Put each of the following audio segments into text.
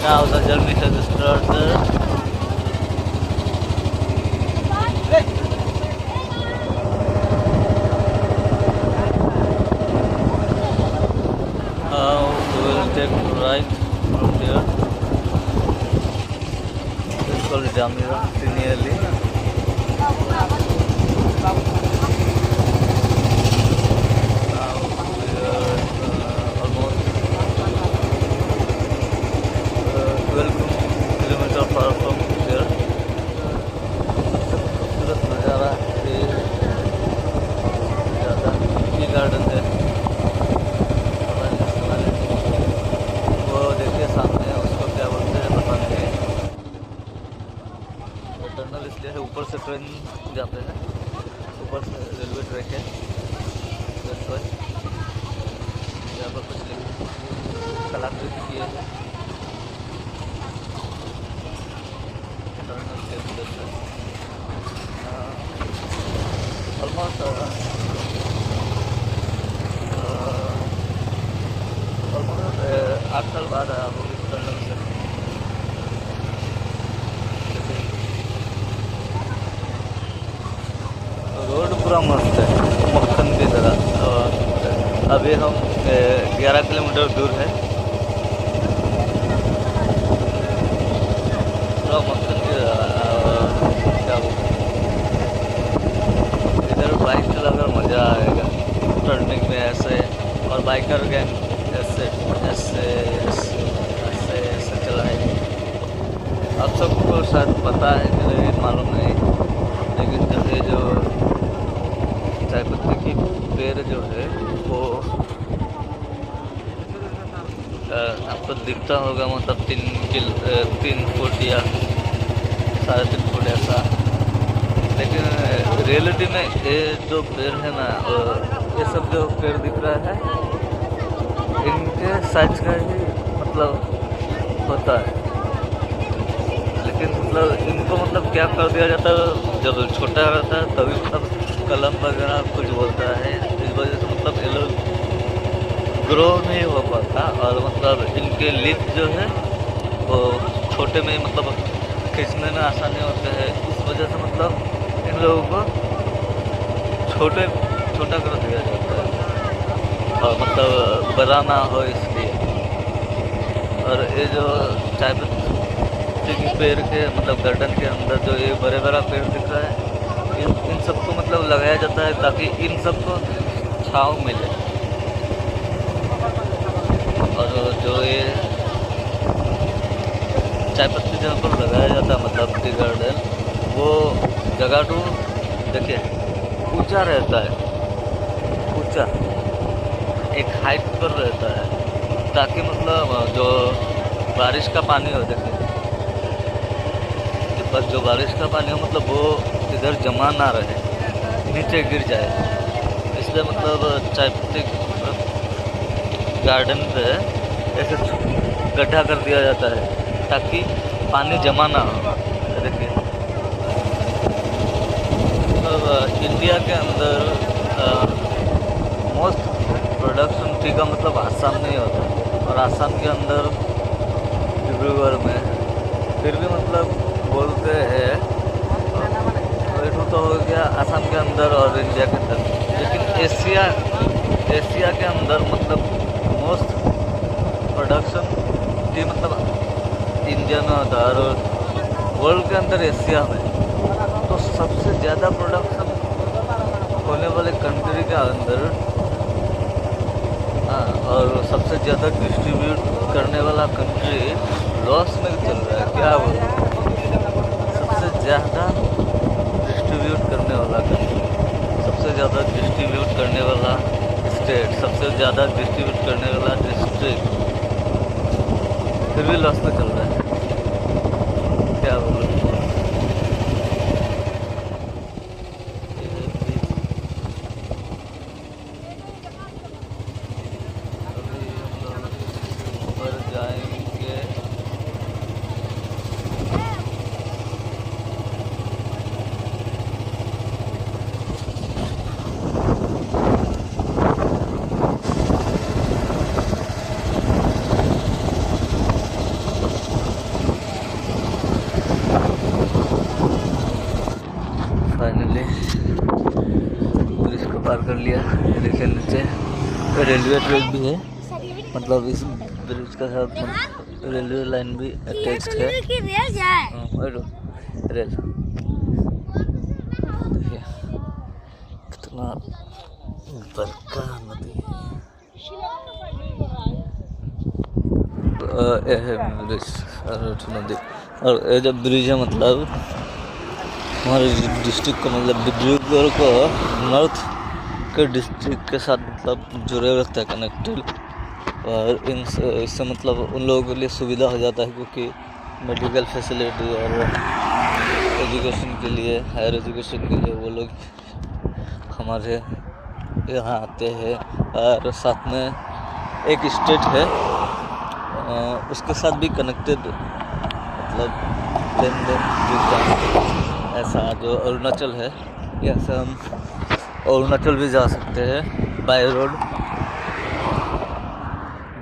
Now the journey has started. We will take right from here. It's called Jamira nearly. Now we are almost 12 kilometers far from here. खूबसूरत नज़ारा है, ज़्यादा tea garden है। वो देखिए सामने उसको क्या बोलते हैं पता नहीं। वो टनल इसलिए है, ऊपर से ट्रेन जाते हैं, ऊपर से रेलवे ट्रैक है। यहाँ पर कुछ कलाकृति किए हैं टनल के अंदर से। ऑलमोस्ट 8 साल बाद आया हूँ इस टनल से। रोड पूरा मस्त है, मक्खन की तरह। अभी हम 11 किलोमीटर दूर है, पूरा मक्खन की तरह। क्या बोलते इधर बाइक चलाकर मज़ा आएगा टर्निंग में ऐसे, और बाइकर गैंग ऐसे ऐसे ऐसे ऐसे ऐसे चलाएंगे। आप सबको शायद पता है कि नहीं मालूम नहीं, लेकिन जैसे जो चाय पत्ती की पेड़ जो है वो आपको दिखता होगा, मतलब 3 फुट या 3.5 फुट ऐसा। लेकिन रियलिटी में ये जो पेड़ है ना, ये सब जो पेड़ दिख रहा है इनके साइज का ही मतलब होता है। लेकिन मतलब इनको मतलब क्या कर दिया जाता है, जब छोटा रहता है तभी मतलब कलम वगैरह कुछ बोलता है, इस वजह से मतलब ये लोग ग्रो नहीं हो पाता। और मतलब इनके लीफ जो है वो छोटे में मतलब खींचने में आसानी होते हैं, इस वजह से मतलब इन लोगों को छोटा कर दिया जाता है, और मतलब बड़ा ना हो इसलिए। और ये जो चाय पत्ती के पेड़ के मतलब गार्डन के अंदर जो ये बड़े पेड़ दिख रहा है, इन सबको मतलब लगाया जाता है ताकि इन सबको छांव मिले। और जो ये चाय पत्ती जहाँ पर लगाया जाता है मतलब टी गार्डन, वो जगह तो देखिए ऊंचा रहता है, ऊंचा एक हाइट पर रहता है, ताकि मतलब जो बारिश का पानी हो, देखिए जो बारिश का पानी हो मतलब वो इधर जमा ना रहे, नीचे गिर जाए। इसलिए मतलब चाय पत्ती गार्डन पे ऐसे गड्ढा कर दिया जाता है ताकि पानी जमा ना हो। देखिए मतलब इंडिया के अंदर मोस्ट प्रोडक्शन टी का मतलब आसाम में ही होता है, और आसाम के अंदर डिब्रूगढ़ में। फिर भी मतलब बोलते हैं तो हो गया आसाम के अंदर और इंडिया के अंदर, लेकिन एशिया के अंदर मतलब मोस्ट प्रोडक्शन टी मतलब इंडिया में होता है, और वर्ल्ड के अंदर एशिया में तो सबसे ज़्यादा प्रोडक्शन होने वाले कंट्री के अंदर, और सबसे ज़्यादा डिस्ट्रीब्यूट करने वाला कंट्री लॉस में चल रहा है। क्या बोलूं, सबसे ज़्यादा डिस्ट्रीब्यूट करने वाला कंट्री, सबसे ज़्यादा डिस्ट्रीब्यूट करने वाला स्टेट, सबसे ज़्यादा डिस्ट्रीब्यूट करने वाला डिस्ट्रिक्ट, फिर भी लॉस में चल रहा है। क्या बोलूं। पार कर लिया। देखिए नीचे रेलवे ट्रैक भी है, मतलब इस ब्रिज का साथ रेलवे लाइन भी अटैच्ड है। रेल देखिए कितना बड़का नदी है ब्रिज नदी। और ये जब ब्रिज है मतलब हमारे डिस्ट्रिक्ट को, मतलब डिब्रूगढ़ को नॉर्थ के डिस्ट्रिक्ट के साथ मतलब जुड़े रखता है, कनेक्टेड। और इससे मतलब उन लोगों के लिए सुविधा हो जाता है, क्योंकि मेडिकल फैसिलिटी और एजुकेशन के लिए, हायर एजुकेशन के लिए वो लोग हमारे यहाँ आते हैं। और साथ में एक स्टेट है उसके साथ भी कनेक्टेड, मतलब लेन देन जुड़ता है। ऐसा जो अरुणाचल है, यहाँ से हम अरुणाचल भी जा सकते हैं बाय रोड,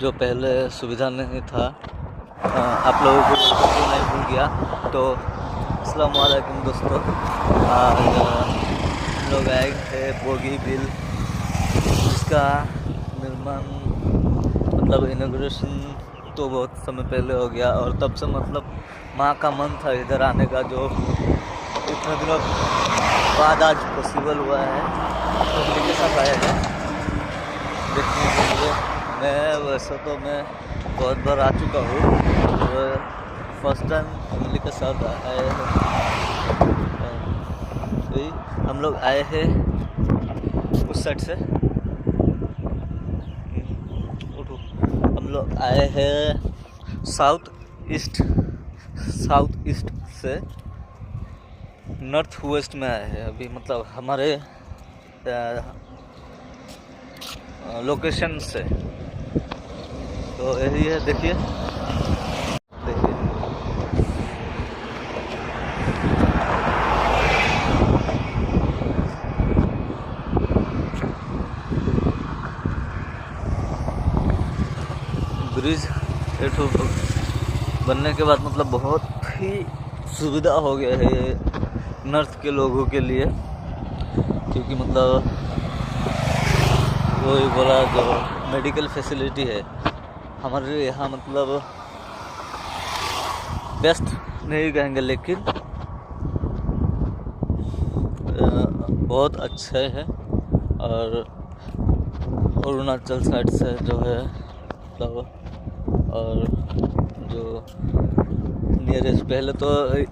जो पहले सुविधा नहीं था। आप लोगों को नहीं भूल गया तो अस्सलाम वालेकुम दोस्तों। आज लोग आए थे बोगी बिल, इसका निर्माण मतलब इनॉग्रेशन तो बहुत समय पहले हो गया, और तब से मतलब माँ का मन था इधर आने का, जो इतने दिनों बाद आज पॉसिबल हुआ है। फैमिली के साथ आया है देखने के लिए। मैं वैसे तो मैं बहुत बार आ चुका हूँ, फर्स्ट टाइम फैमिली के साथ आए हैं। हम लोग आए हैं उस साइड से, हम लोग आए हैं साउथ ईस्ट से नॉर्थ वेस्ट में आए हैं अभी, मतलब हमारे लोकेशन से। तो यही है, देखिए ब्रिज बनने के बाद मतलब बहुत ही सुविधा हो गया है ये नॉर्थ के लोगों के लिए, क्योंकि मतलब वही बोला जो मेडिकल फैसिलिटी है हमारे यहाँ, मतलब बेस्ट नहीं कहेंगे लेकिन बहुत अच्छे हैं। और अरुणाचल साइड से जो है मतलब, और जो नियरेस्ट, पहले तो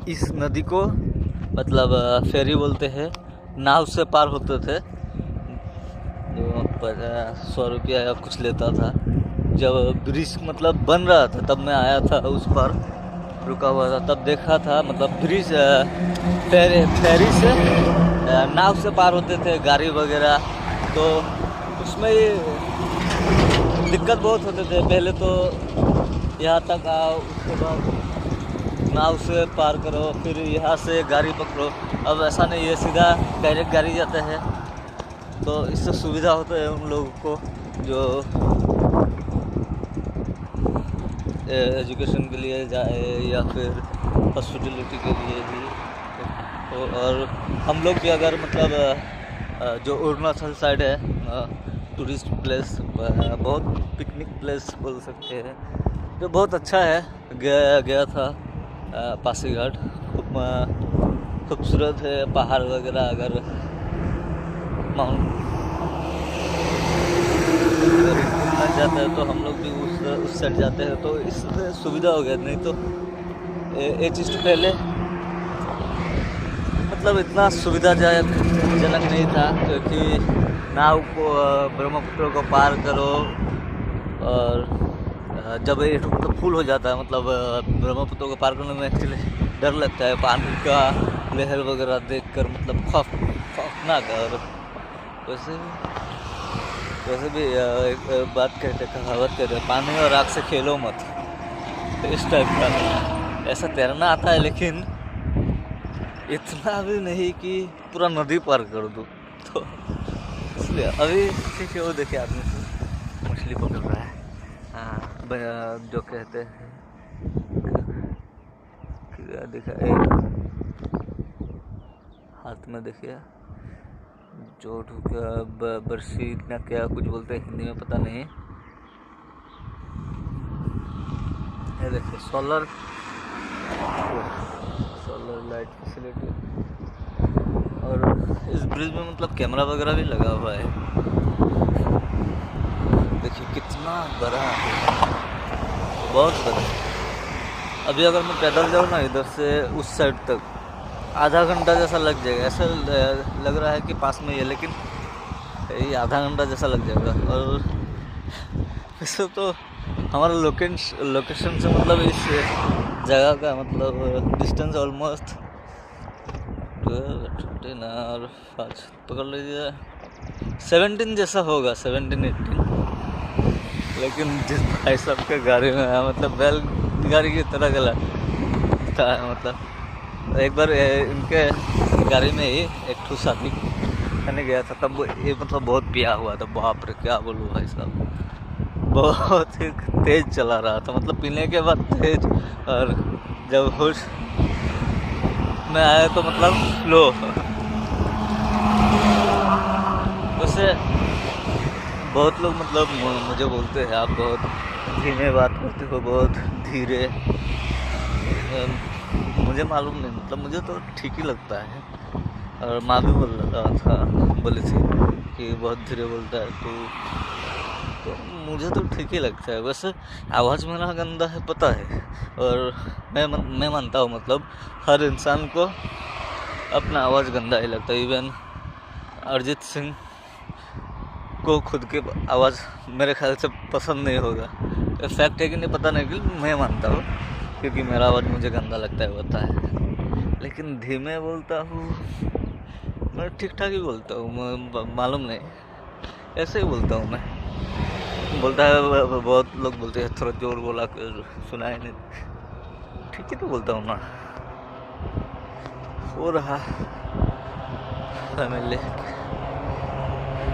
इस नदी को मतलब फेरी बोलते हैं, नाव से पार होते थे, जो 100 रुपया या कुछ लेता था। जब ब्रिज मतलब बन रहा था तब मैं आया था, उस पर रुका हुआ था, तब देखा था मतलब ब्रिज फेरी से नाव से पार होते थे गाड़ी वगैरह। तो उसमें दिक्कत बहुत होते थे, पहले तो यहाँ तक आओ, उसके बाद नाव से पार करो, फिर यहाँ से गाड़ी पकड़ो। अब ऐसा नहीं है, सीधा डायरेक्ट गाड़ी जाता है, तो इससे सुविधा होता है उन लोगों को जो एजुकेशन के लिए जाए या फिर हॉस्पिटलिटी के लिए भी। और हम लोग भी अगर मतलब जो अरुणाचल साइड है टूरिस्ट प्लेस, बहुत पिकनिक प्लेस बोल सकते हैं, जो बहुत अच्छा है। गया था पासीघाट, खूबसूरत है, पहाड़ वगैरह। अगर माउंट जाता है तो हम लोग भी उस साइड जाते हैं, तो इससे सुविधा हो गया। नहीं तो ये चीज़ तो पहले मतलब इतना सुविधाजनक नहीं था, क्योंकि नाव को ब्रह्मपुत्र को पार करो, और जब ये तो फुल हो जाता है, मतलब ब्रह्मपुत्र को पार करने में एक्चुअली डर लगता है, पानी का लहर वगैरह देखकर मतलब खौफनाक। और वैसे भी एक बात कहते, कहावत कहते, पानी और आग से खेलो मत, तो इस टाइप का। ऐसा तैरना आता है लेकिन इतना भी नहीं कि पूरा नदी पार कर दूँ, तो इसलिए अभी ठीक है। वो देखिए आदमी मछली पकड़ रहा है, जो कहते हैं देखा, एक हाथ में देखिए चोट हो गया, बरसी ना क्या कुछ बोलते हैं हिंदी में, पता नहीं। ये देखिए सोलर लाइट फैसिलिटी। और इस ब्रिज में मतलब कैमरा वगैरह भी लगा हुआ है। देखिए कितना बड़ा है, बहुत बड़ा। अभी अगर मैं पैदल जाऊँ ना इधर से उस साइड तक, आधा घंटा जैसा लग जाएगा। ऐसा लग रहा है कि पास में ही है, लेकिन ये आधा घंटा जैसा लग जाएगा। और वैसे तो हमारा लोकेशन से मतलब इस जगह का मतलब डिस्टेंस ऑलमोस्ट 12 और 5 पकड़ लीजिए 17 जैसा होगा, 17-18। लेकिन जिस भाई साहब के गाड़ी में आया, मतलब बैल गाड़ी की तरह गला था। मतलब एक बार इनके गाड़ी में ही एक ठू शादी करने गया था, तब ये मतलब बहुत पिया हुआ था। बाप रे क्या बोलूँ भाई साहब, बहुत ही तेज चला रहा था, मतलब पीने के बाद तेज। और जब होश में आया तो मतलब स्लो। वैसे बहुत लोग मतलब मुझे बोलते हैं आप बहुत धीमे बात करते हो, बहुत धीरे। मुझे मालूम नहीं, मतलब मुझे तो ठीक ही लगता है। और माँ भी बोली थी कि बहुत धीरे बोलता है तो मुझे तो ठीक ही लगता है। वैसे आवाज़ मेरा गंदा है पता है, और मैं मानता हूँ मतलब हर इंसान को अपना आवाज़ गंदा ही लगता है। इवन अरिजीत सिंह को खुद की आवाज़ मेरे ख्याल से पसंद नहीं होगा। फैक्ट है कि नहीं पता नहीं, कि मैं मानता हूँ क्योंकि मेरा आवाज़ मुझे गंदा लगता है, होता है। लेकिन धीमे बोलता हूँ मैं, ठीक ठाक ही बोलता हूँ, मालूम नहीं, ऐसे ही बोलता हूँ मैं। बोलता है बहुत लोग बोलते हैं थोड़ा जोर बोला कर सुनाए नहीं, ठीक ही तो बोलता हूँ ना। हो रहा फैमिली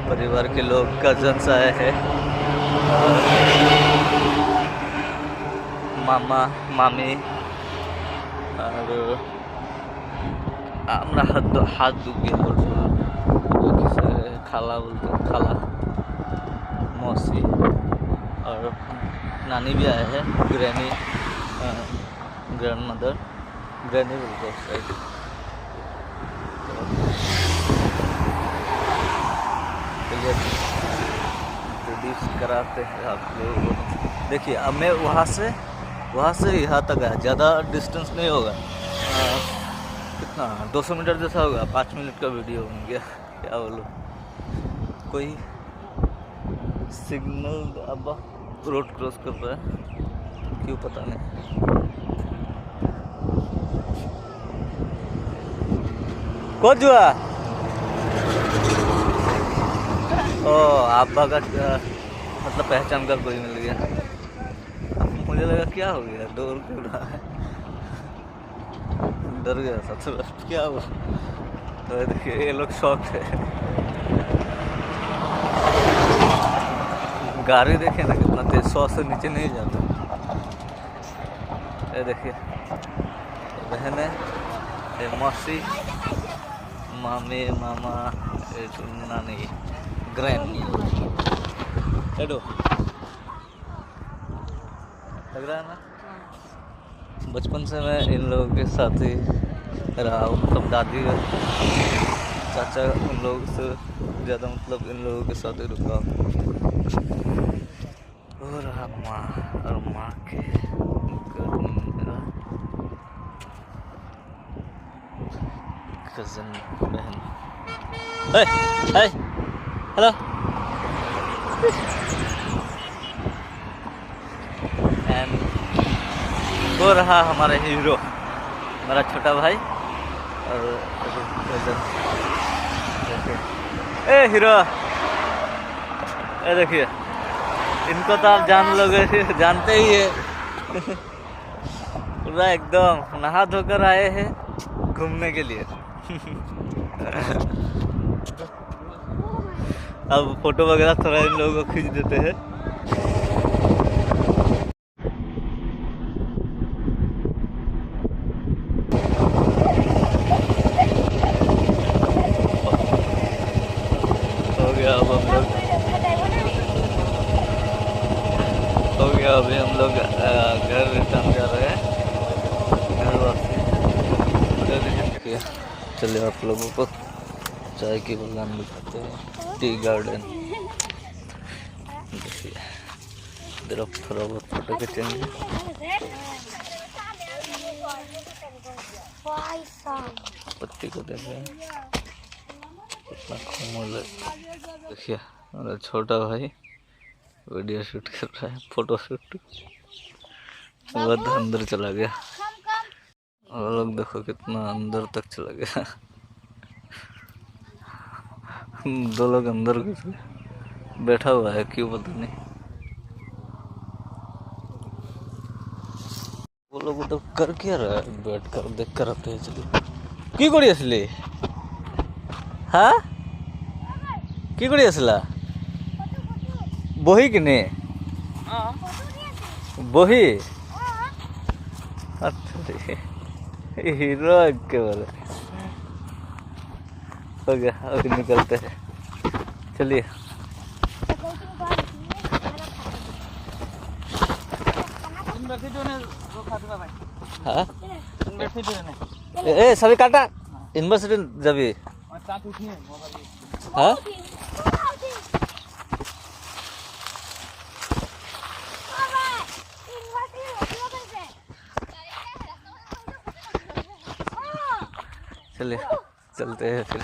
परिवार के लोग कजन्स आए हैं, मामा मामी, और हमारा हाथ दुख गया बोल किसे खाला बोलते हैं, खाला मौसी और नानी भी आए हैं, ग्रैनी ग्रैंड मदर, ग्रैनी बोलते हैं। इंट्रोड्यूस कराते हैं आप लोग। देखिए अब मैं वहाँ से यहाँ तक आया, ज़्यादा डिस्टेंस नहीं होगा, कितना 200 मीटर जैसा होगा। 5 मिनट का वीडियो बन गया, क्या बोलूँ। कोई सिग्नल अब रोड क्रॉस कर रहा है, क्यों पता नहीं। कौन जुआ ओ आप का मतलब पहचान का कोई मिल गया। मुझे लगा क्या हो गया, डोर क्यों रहा है, डर गया था थोड़ा, क्या हुआ। तो देखिए ये लोग शौक है, गाड़ी देखे ना कितना तेज, 100 से नीचे नहीं जाता। ये देखिए बहने, ये मौसी, मामी, मामा, ये नानी, ग्रैंड। हेलो लग रहा है ना, बचपन से मैं इन लोगों के साथ ही रहा हूँ, मतलब दादी और चाचा उन लोगों से ज़्यादा मतलब इन लोगों के साथ ही रुका हूँ। हो रहा माँ और माँ के कज़न बहन। Hi hello. एंड वो रहा हमारा हीरो, मेरा छोटा भाई और कज़न। ए हीरो, ए देखिए इनको तो आप जान लोगे, जानते ही है। पूरा एकदम नहा धोकर आए हैं घूमने के लिए। अब फोटो वगैरह थोड़ा इन लोगों को खींच देते हैं। चलिए आप लोगों को चाय की बागान दिखाते हैं, टी गार्डन। देखिए इधर आप थोड़ा बहुत फोटो खींचेंगे। पत्ती को देख रहे हैं कितना कोमल है। देखिए मेरा छोटा भाई वीडियो शूट कर रहा है, फोटो शूट। वो अंदर चला गया, और लोग देखो कितना अंदर तक चला गया। दो लोग अंदर घुस गए, बैठा हुआ है क्यों पता नहीं। वो लोग तो कर क्या रहा है, बैठ कर देख कर आते हैं। चलिए की करी आसली? हाँ की करी आसला? बही किने बही? हीरो एकेबारे हो गया। अभी निकलते हैं, चलिए। हाँ ए सभी काटा यूनिवर्सिटी जाबी। हाँ चलिए चलते हैं फिर।